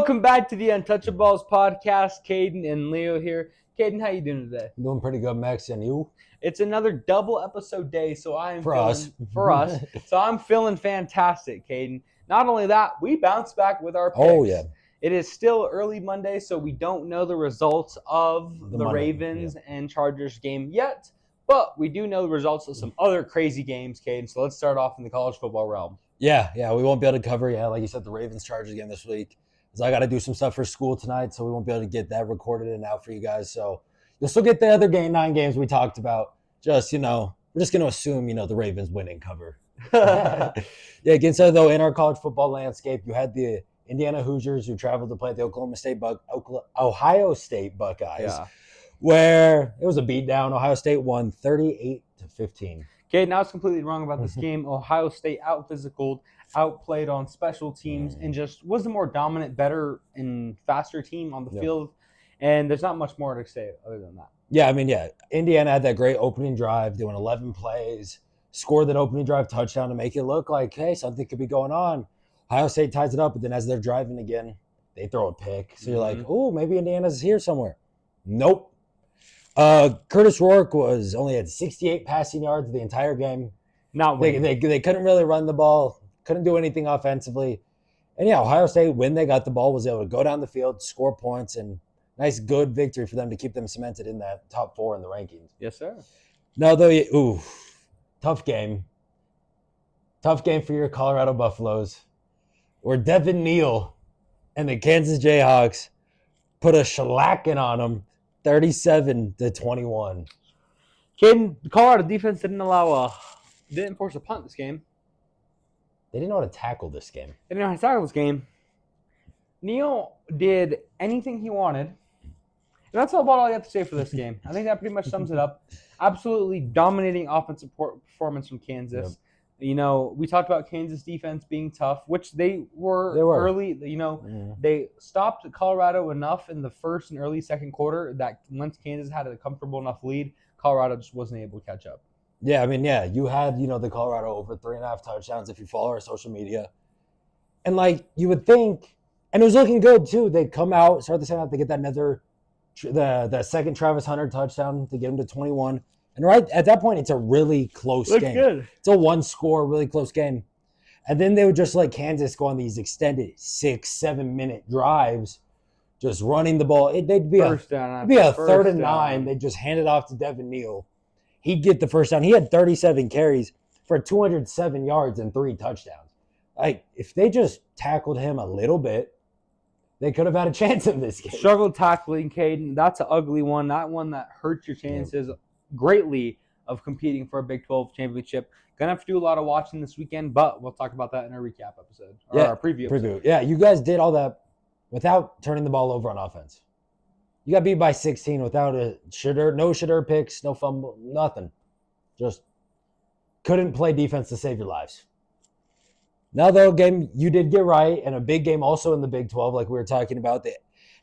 Welcome back to the Untouchaballs podcast. Caden and Leo here. Caden, how you doing today? I'm doing pretty good, Max, and you? It's another double episode day, so I'm For us. So I'm feeling fantastic, Caden. Not only that, we bounced back with our picks. Oh, yeah. It is still early Monday, so we don't know the results of the Ravens and Chargers game yet, but we do know the results of some other crazy games, Caden. So let's start off in the college football realm. Yeah, we won't be able to cover, like you said, the Ravens-Chargers game this week. So I got to do some stuff for school tonight, so we won't be able to get that recorded and out for you guys. So you'll still get the other 9 games we talked about. Just, we're just going to assume, the Ravens win and cover. Against though, in our college football landscape, you had the Indiana Hoosiers who traveled to play the Ohio State Buckeyes, where it was a beatdown. Ohio State won 38-15. Okay, now it's completely wrong about this game. Ohio State out-physicaled, outplayed on special teams, and just was the more dominant, better, and faster team on the field. And there's not much more to say other than that. Indiana had that great opening drive, doing 11 plays, scored that opening drive touchdown to make it look like, hey, something could be going on. Ohio State ties it up, but then as they're driving again, they throw a pick. So you're like, oh, maybe Indiana's here somewhere. Nope. Curtis Rourke only had 68 passing yards the entire game. They couldn't really run the ball, couldn't do anything offensively. And Ohio State, when they got the ball, was able to go down the field, score points, and nice, good victory for them to keep them cemented in that top 4 in the rankings. Yes, sir. Now, though, tough game. Tough game for your Colorado Buffaloes, where Devin Neal and the Kansas Jayhawks put a shellacking on them, 37-21. Caden, the Colorado defense didn't force a punt this game. They didn't know how to tackle this game. Neal did anything he wanted. And that's about all you have to say for this game. I think that pretty much sums it up. Absolutely dominating offensive performance from Kansas. Yep. We talked about Kansas defense being tough, which they were early. They stopped Colorado enough in the first and early second quarter that once Kansas had a comfortable enough lead, Colorado just wasn't able to catch up. You had, the Colorado over 3.5 touchdowns if you follow our social media. And, you would think, and it was looking good, too. They'd come out, start the second half, they get the second Travis Hunter touchdown to get him to 21. And right at that point, it's a really close game. Good. It's a 1-score, really close game. And then they would just let Kansas go on these extended 6-7 minute drives, just running the ball. They'd be a third and 9. They'd just hand it off to Devin Neal. He'd get the first down. He had 37 carries for 207 yards and 3 touchdowns. If they just tackled him a little bit, they could have had a chance in this game. Struggled tackling, Caden. That's an ugly one. That one that hurts your chances greatly of competing for a Big 12 championship. Gonna have to do a lot of watching this weekend, but we'll talk about that in our recap episode. Or our preview episode. Yeah, you guys did all that without turning the ball over on offense. You got beat by 16 without no shitter picks, no fumble, nothing. Just couldn't play defense to save your lives. Now, though, game you did get right, and a big game also in the Big 12, like we were talking about. The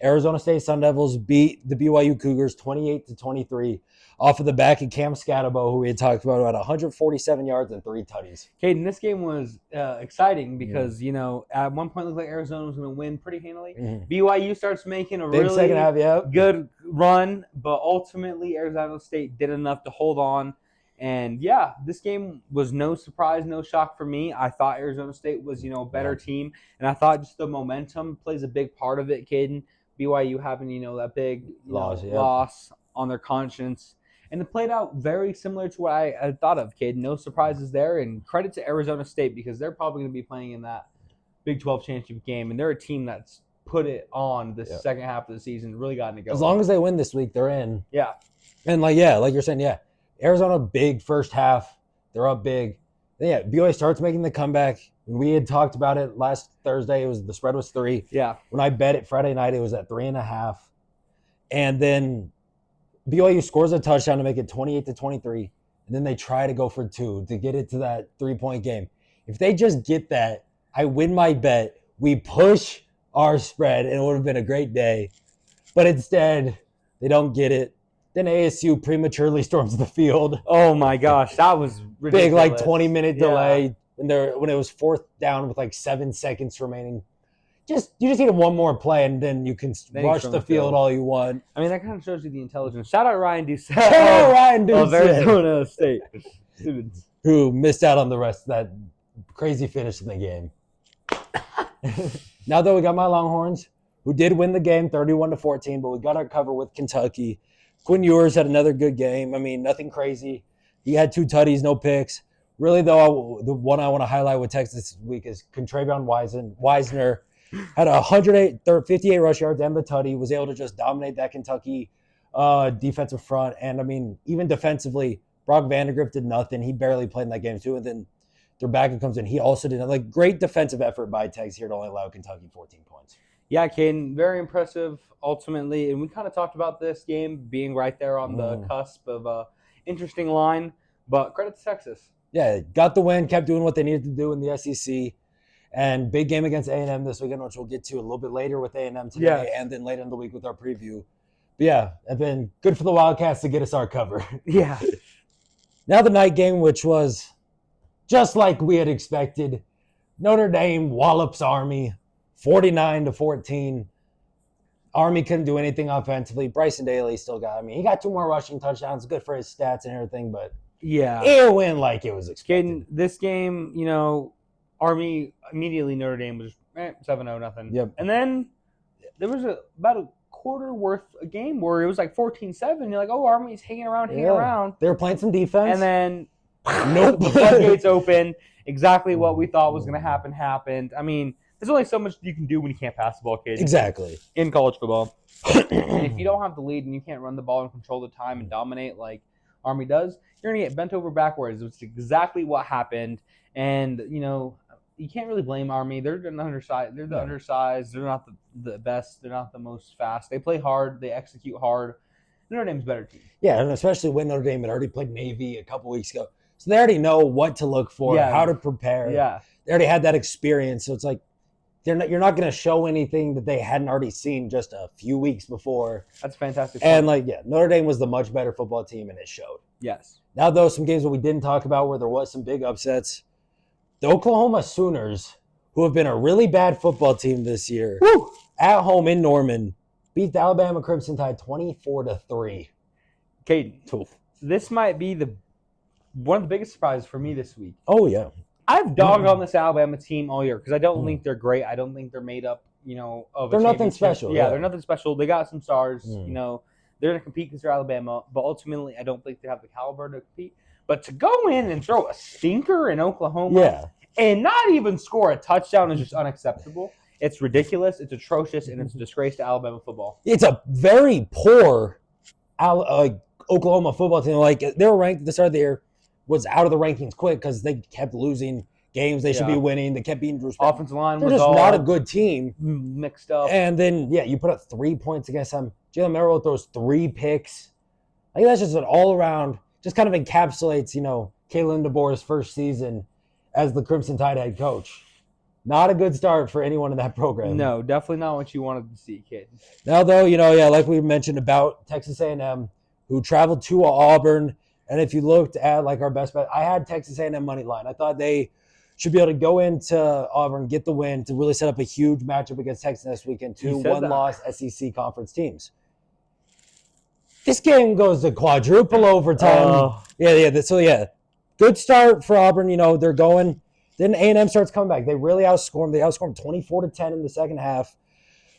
Arizona State Sun Devils beat the BYU Cougars 28-23 off of the back of Cam Scatabo, who we had talked about 147 yards and 3 tutties. Caden, this game was exciting because, at one point it looked like Arizona was going to win pretty handily. BYU starts making a big really second half, good run, but ultimately Arizona State did enough to hold on. And, this game was no surprise, no shock for me. I thought Arizona State was, a better team. And I thought just the momentum plays a big part of it, Caden. BYU having, that big loss on their conscience. And it played out very similar to what I had thought of, Caden. No surprises there. And credit to Arizona State because they're probably going to be playing in that Big 12 championship game. And they're a team that's put it on the second half of the season, really gotten to go. As long as they win this week, they're in. Yeah. And, like you're saying, Arizona, big first half. They're up big. Then, BYU starts making the comeback. We had talked about it last Thursday. The spread was 3. Yeah. When I bet it Friday night, it was at 3.5. And then BYU scores a touchdown to make it 28-23. And then they try to go for 2 to get it to that 3-point game. If they just get that, I win my bet. We push our spread, and it would have been a great day. But instead, they don't get it. Then ASU prematurely storms the field. Oh, my gosh. That was ridiculous. Big, 20-minute delay when it was 4th down with 7 seconds remaining. you just need one more play, and then you can Then you rush strum the the field field. all you want. I mean, that kind of shows you the intelligence. Shout out Ryan Doucette Shout out Ryan of Doucette, Arizona State students. who missed out on the rest of that crazy finish in the game. Now, though, we got my Longhorns, who did win the game 31-14, but we got our cover with Kentucky. Quinn Ewers had another good game. I mean, nothing crazy. He had 2 tutties, no picks. Really, though, the one I want to highlight with Texas this week is Contravion Wisner. Had 58 rush yards and the tutty. Was able to just dominate that Kentucky defensive front. And, I mean, even defensively, Brock Vandegrift did nothing. He barely played in that game, too. And then their backup comes in. He also did like great defensive effort by Texas here to only allow Kentucky 14 points. Yeah, Caden, very impressive ultimately. And we kind of talked about this game being right there on the cusp of a interesting line. But credit to Texas. Yeah, got the win, kept doing what they needed to do in the SEC. And big game against A&M this weekend, which we'll get to a little bit later with A&M today and then later in the week with our preview. But yeah, it's been good for the Wildcats to get us our cover. Yeah. Now the night game, which was just like we had expected. Notre Dame wallops Army 49-14. Army couldn't do anything offensively. Bryson Daly still he got 2 more rushing touchdowns. Good for his stats and everything, but yeah, it went like it was expected. Caden, this game, Army immediately Notre Dame was 7-0 nothing. Yep. And then there was about a quarter worth a game where it was like 14-7. You're like, oh, Army's hanging around. They were playing some defense. And then nope. The floodgates open. Exactly what we thought was going to happen happened. I mean, there's only so much you can do when you can't pass the ball, kids. Exactly. In college football. And if you don't have the lead and you can't run the ball and control the time and dominate like Army does, you're going to get bent over backwards, which is exactly what happened. And, you can't really blame Army. They're the undersized. They're the undersized. They're not the best. They're not the most fast. They play hard. They execute hard. Notre Dame's a better team. Yeah, and especially when Notre Dame had already played Navy a couple weeks ago. So they already know what to look for, how to prepare. Yeah. They already had that experience. So it's like you're not going to show anything that they hadn't already seen just a few weeks before. That's fantastic. And Notre Dame was the much better football team, and it showed. Yes. Now, though, some games that we didn't talk about where there was some big upsets. The Oklahoma Sooners, who have been a really bad football team this year, at home in Norman, beat the Alabama Crimson Tide 24-3. Caden, this might be one of the biggest surprises for me this week. Oh, yeah. I've dogged on this Alabama team all year because I don't think they're great. I don't think they're made up, of they're nothing special. Yeah, they're nothing special. They got some stars, They're going to compete because they're Alabama, but ultimately I don't think they have the caliber to compete. But to go in and throw a stinker in Oklahoma and not even score a touchdown is just unacceptable. It's ridiculous. It's atrocious, and it's a disgrace to Alabama football. It's a very poor Oklahoma football team. Like, they were ranked at the start of the year, was out of the rankings quick because they kept losing games they should be winning. They kept being Drew Spencer. Offensive line They're was just not a good team. Mixed up. And then, you put up 3 points against them. Jalen Merrill throws 3 picks. I think that's just an all-around, just kind of encapsulates, Kalen DeBoer's first season as the Crimson Tide head coach. Not a good start for anyone in that program. No, definitely not what you wanted to see, kid. Now, though, like we mentioned about Texas A&M, who traveled to Auburn. And if you looked at, our best bet, I had Texas A&M money line. I thought they should be able to go into Auburn, get the win, to really set up a huge matchup against Texas this weekend. 2 one-loss SEC conference teams. This game goes to quadruple overtime. So, good start for Auburn. They're going. Then A&M starts coming back. They really outscored them. They outscored them 24-10 in the second half.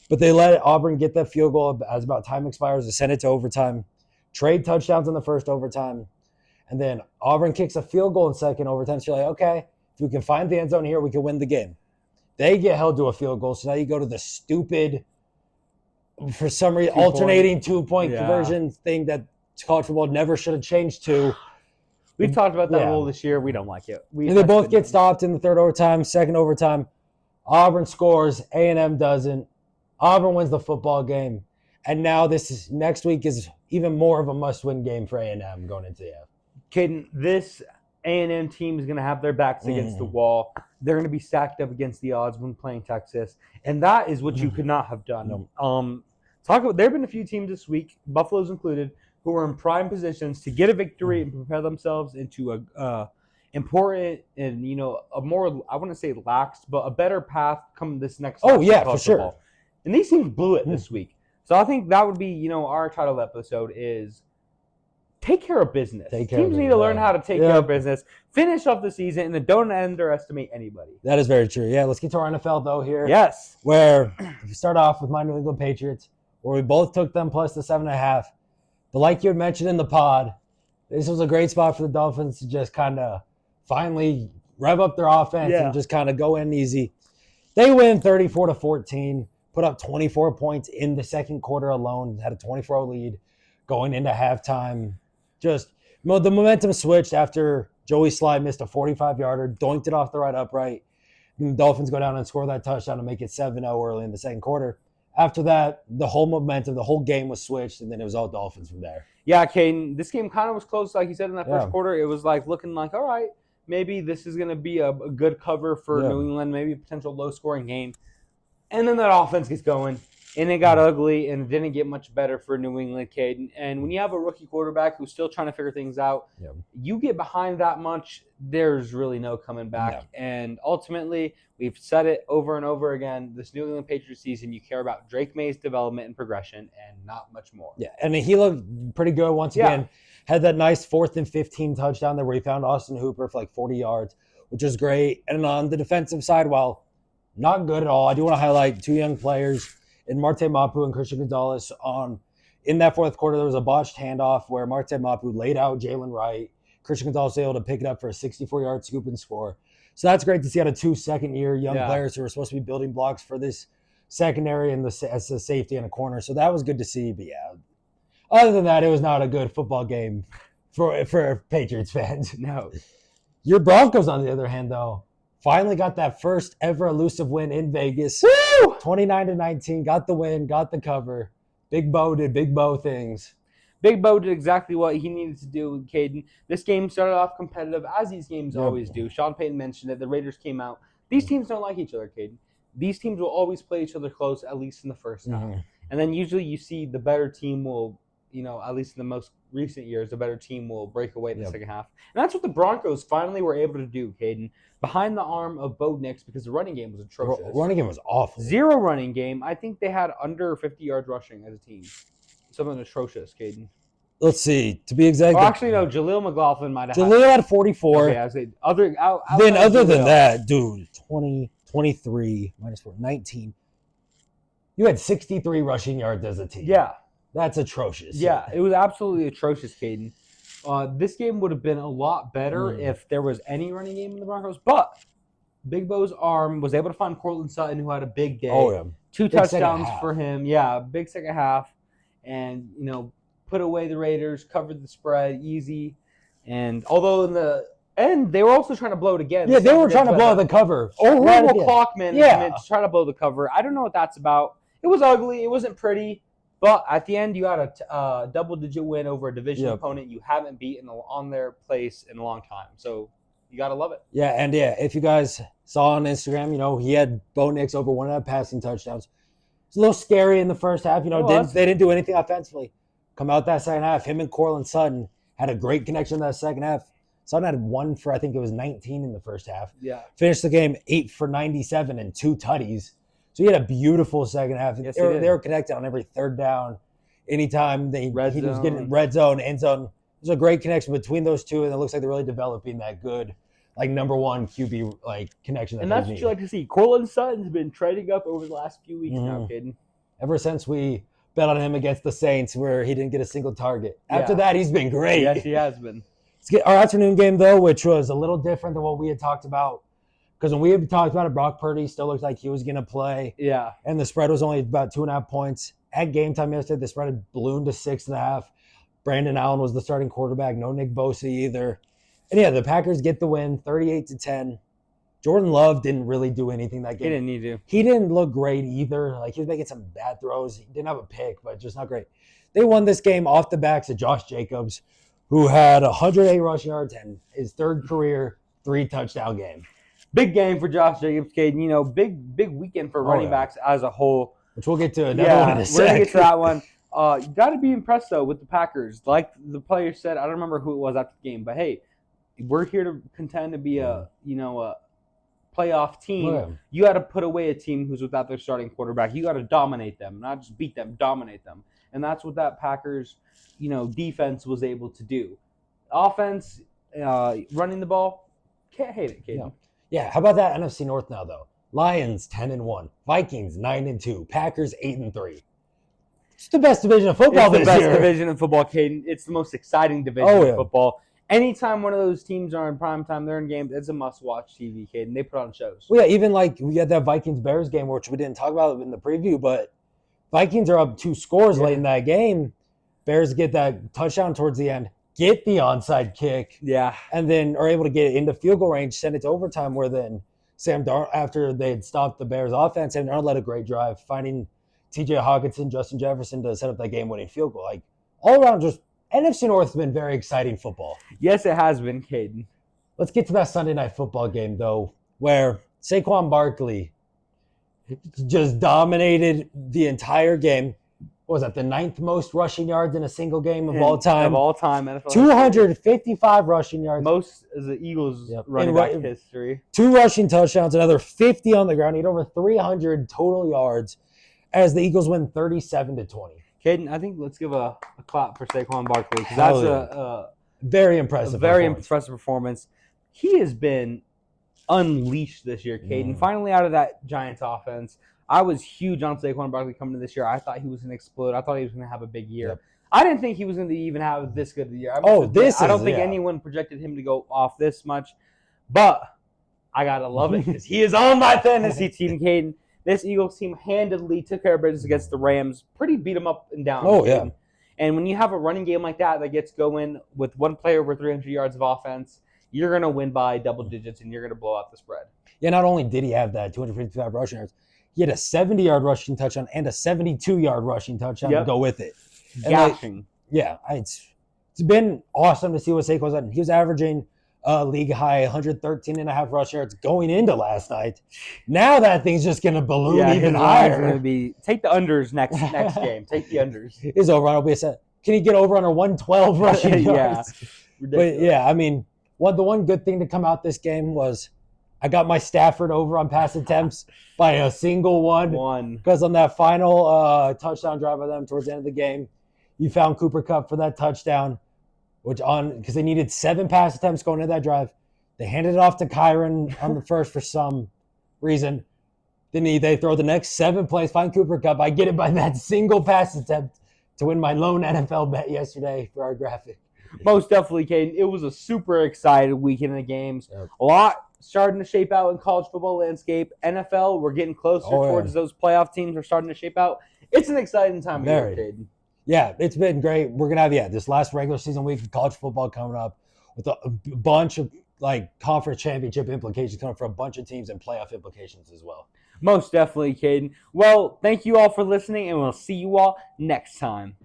But they let Auburn get that field goal as about time expires to send it to overtime. Trade touchdowns in the first overtime. And then Auburn kicks a field goal in second overtime. So you're like, okay, if we can find the end zone here, we can win the game. They get held to a field goal. So now you go to the stupid, for some reason, alternating 2-point conversion thing that college football never should have changed to. We've talked about that rule this year. We don't like it. And they both get stopped in the third overtime, second overtime. Auburn scores. A&M doesn't. Auburn wins the football game. And now next week is even more of a must-win game for A&M going into the Caden, this A&M team is going to have their backs against the wall. They're going to be stacked up against the odds when playing Texas. And that is what you could not have done. There have been a few teams this week, Buffalo's included, who are in prime positions to get a victory and prepare themselves into important and, a more, I wouldn't say lax, but a better path come this next Oh, stretch yeah, of for college sure. football. And these teams blew it this week. So I think that would be, our title episode is take care of business. Teams need to learn how to take care of business, finish off the season, and then don't underestimate anybody. That is very true. Yeah, let's get to our NFL, though, here. Yes. Where if you start off with my New England Patriots, where we both took them plus the 7.5. But like you had mentioned in the pod, this was a great spot for the Dolphins to just kind of finally rev up their offense and just kind of go in easy. They win 34-14, put up 24 points in the second quarter alone, had a 24 lead going into halftime. Just the momentum switched after Joey Slye missed a 45-yarder, doinked it off the right upright. And the Dolphins go down and score that touchdown to make it 7-0 early in the second quarter. After that, the whole momentum, the whole game was switched, and then it was all Dolphins from there. Yeah, Caden, this game kind of was close, like you said, in that first quarter. It was looking like, all right, maybe this is going to be a good cover for New England, maybe a potential low-scoring game. And then that offense gets going, and it got ugly, and it didn't get much better for New England, Caden. And when you have a rookie quarterback who's still trying to figure things out, you get behind that much, there's really no coming back. No. And ultimately, we've said it over and over again, this New England Patriots season, you care about Drake May's development and progression and not much more. Yeah, and he looked pretty good once again. Had that nice 4th and 15 touchdown there where he found Austin Hooper for 40 yards, which was great. And on the defensive side, while not good at all, I do want to highlight 2 young players in Marte Mapu and Christian Gonzalez. In that fourth quarter, there was a botched handoff where Marte Mapu laid out Jalen Wright. Christian Gonzalez was able to pick it up for a 64-yard scoop and score. So that's great to see out of 2 second-year young players who are supposed to be building blocks for this secondary and as a safety and a corner. So that was good to see. But other than that, it was not a good football game for Patriots fans. No. Your Broncos, on the other hand, though, finally got that first ever elusive win in Vegas. Woo! 29-19, got the win, got the cover. Big Bo did Big Bo things. Big Bo did exactly what he needed to do with Caden. This game started off competitive, as these games always do. Sean Payton mentioned it. The Raiders came out. These teams don't like each other, Caden. These teams will always play each other close, at least in the first half. And then usually you see the better team will, at least in the most recent years, the better team will break away in the second half. And that's what the Broncos finally were able to do, Caden. Behind the arm of Bo Nix, because the running game was atrocious. Running game was awful. 0 running game. I think they had under 50 yards rushing as a team. Something atrocious, Caden. Let's see. To be exact. Actually, no. Jaleel McLaughlin might have. Jaleel had 44. Okay, I say other than that, dude, 20, 23, minus 4, 19. You had 63 rushing yards as a team. Yeah. That's atrocious. Yeah, it was absolutely atrocious, Caden. This game would have been a lot better if there was any running game in the Broncos, but Big Bo's arm was able to find Cortland Sutton, who had a big day. Oh, yeah. 2 touchdowns for him. Yeah, big second half. And, put away the Raiders, covered the spread easy. And although in the end, they were also trying to blow it again. Yeah, they were trying to blow the cover. Horrible clock management to try to blow the cover. I don't know what that's about. It was ugly. It wasn't pretty. But at the end, you got a double-digit win over a division opponent you haven't beaten on their place in a long time. So you got to love it. Yeah, and if you guys saw on Instagram, he had Bo Nix over 1.5 passing touchdowns. It's a little scary in the first half. They didn't do anything offensively. Come out that second half, him and Cortland Sutton had a great connection in that second half. Sutton had 1 for, I think it was 19 in the first half. Yeah. Finished the game 8 for 97 and 2 tutties. So he had a beautiful second half. Yes, they were connected on every third down. Anytime he was getting red zone, end zone. There's a great connection between those two, and it looks like they're really developing that good, number one QB connection. And that's what you like to see. Cortland Sutton's been trading up over the last few weeks now, Caden. Ever since we bet on him against the Saints, where he didn't get a single target. After that, he's been great. Yes, he has been. Let's get our afternoon game, though, which was a little different than what we had talked about. Because when we had talked about it, Brock Purdy still looked like he was going to play. Yeah. And the spread was only about 2.5 points. At game time yesterday, the spread had ballooned to 6.5. Brandon Allen was the starting quarterback. No Nick Bosa either. And the Packers get the win, 38-10. Jordan Love didn't really do anything that game. He didn't need to. He didn't look great either. He was making some bad throws. He didn't have a pick, but just not great. They won this game off the backs of Josh Jacobs, who had 108 rushing yards and his third career 3-touchdown game. Big game for Josh Jacobs, Caden. Big weekend for running backs as a whole. Which we'll get to another one in a second. We're going to get to that one. You got to be impressed, though, with the Packers. Like the player said, I don't remember who it was after the game, but hey, we're here to contend to be a playoff team. Yeah. You got to put away a team who's without their starting quarterback. You got to dominate them, not just beat them, dominate them. And that's what that Packers, defense was able to do. Offense, running the ball, can't hate it, Caden. Yeah. How about that NFC North now though? Lions 10-1, Vikings 9-2, Packers 8-3. It's the best division of football this year. It's the best division of football, Caden. It's the most exciting division of football. Anytime one of those teams are in prime time, they're in games, it's a must-watch TV, Caden. They put on shows. Well, yeah, even like we had that Vikings-Bears game, which we didn't talk about in the preview, but Vikings are up 2 scores late in that game. Bears get that touchdown towards the end, get the onside kick, and then are able to get it into field goal range, send it to overtime, where then Sam Darnold, after they had stopped the Bears' offense, and Darnold led a great drive, finding T.J. Hawkinson, Justin Jefferson to set up that game-winning field goal. Like, all around, just NFC North has been very exciting football. Yes, it has been, Caden. Let's get to that Sunday night football game, though, where Saquon Barkley just dominated the entire game. What was that, the 9th most rushing yards in a single game of all time? Of all time, NFL 255 rushing yards. Most as the Eagles running back history. 2 rushing touchdowns, another 50 on the ground. He had over 300 total yards as the Eagles win 37-20. Caden, I think let's give a clap for Saquon Barkley, because that's a very impressive performance. He has been unleashed this year, Caden. Finally out of that Giants offense. I was huge on Saquon Barkley coming to this year. I thought he was going to explode. I thought he was going to have a big year. I didn't think he was going to even have this good of a year. I don't think anyone projected him to go off this much, but I got to love it because he is on my fantasy team, Caden. This Eagles team handedly took care of business against the Rams. Pretty beat them up and down. Oh, yeah. And when you have a running game like that gets going with one player over 300 yards of offense, you're going to win by double digits and you're going to blow out the spread. Yeah, not only did he have that 255 rushing yards, he had a 70-yard rushing touchdown and a 72-yard rushing touchdown to go with it. Gashing. It's been awesome to see what Saquon's done. He was averaging league high 113.5 rushing yards going into last night. Now that thing's just going to balloon even higher. Going to be take the unders next game. Take the unders. His over-run will be a set. Can he get over under 112 rushing yards? Ridiculous. But the one good thing to come out this game was I got my Stafford over on pass attempts by a single one. Because on that final touchdown drive of them towards the end of the game, you found Cooper Kupp for that touchdown. Because they needed 7 pass attempts going into that drive. They handed it off to Kyron on the first for some reason. Then they throw the next 7 plays, find Cooper Kupp. I get it by that single pass attempt to win my lone NFL bet yesterday for our graphic. Most definitely, Caden. It was a super excited weekend of games. A lot starting to shape out in college football landscape. NFL, we're getting closer towards those playoff teams are starting to shape out. It's an exciting time of year, Caden. Yeah, it's been great. We're going to have, this last regular season week of college football coming up with a bunch of, conference championship implications coming for a bunch of teams and playoff implications as well. Most definitely, Caden. Well, thank you all for listening, and we'll see you all next time.